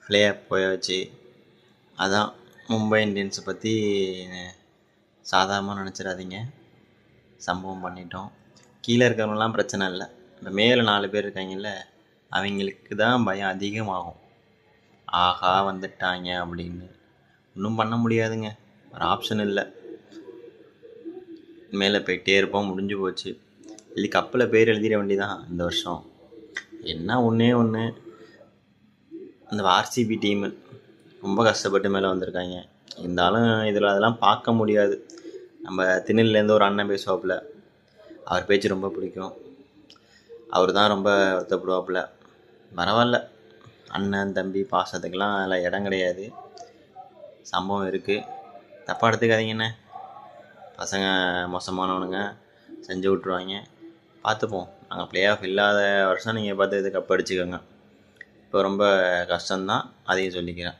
Play off போயாச்சு. அதான் மும்பை இந்தியன்ஸை பற்றி சாதாரணமாக நினச்சிடாதீங்க. சம்பவம் பண்ணிட்டோம். கீழே இருக்கிறவங்களாம் பிரச்சனை இல்லை, இந்த மேலே 4 பேர் இருக்காங்கல்ல, அவங்களுக்கு தான் பயம் அதிகமாகும். ஆஹா வந்துட்டாங்க அப்படின்னு. ஒன்றும் பண்ண முடியாதுங்க, ஒரு ஆப்ஷன் இல்லை. மேலே போயிட்டே இருப்போம், முடிஞ்சு போச்சு. இல்லை கப்பில் பேர் எழுதிட வேண்டிதான் இந்த வருஷம். என்ன ஒன்றே ஒன்று, அந்த ஆர்சிபி டீமு ரொம்ப கஷ்டப்பட்டு மேலே வந்திருக்காங்க. இருந்தாலும் இதில் அதெல்லாம் பார்க்க முடியாது. நம்ம திருநெல்வேலியிலேருந்து ஒரு அண்ணன் பேசுவாப்புல, அவர் பேச்சு ரொம்ப பிடிக்கும். அவர் தான் ரொம்ப வருத்தப்படுவாப்புல. பரவாயில்ல, அண்ணன் தம்பி பாசத்துக்கெல்லாம் அதில் இடம் கிடையாது. சம்பவம் இருக்குது, தப்பாக எடுத்துக்காதீங்கண்ணே. பசங்க மோசமானவனுங்க, செஞ்சு விட்ருவாங்க. பார்த்துப்போம். நாங்கள் ப்ளே ஆஃப் இல்லாத வருஷம் நீங்கள் பார்த்து இது கப் அடிச்சுக்கோங்க. இப்போ ரொம்ப கஷ்டம்தான், அதையும் சொல்லிக்கிறேன்.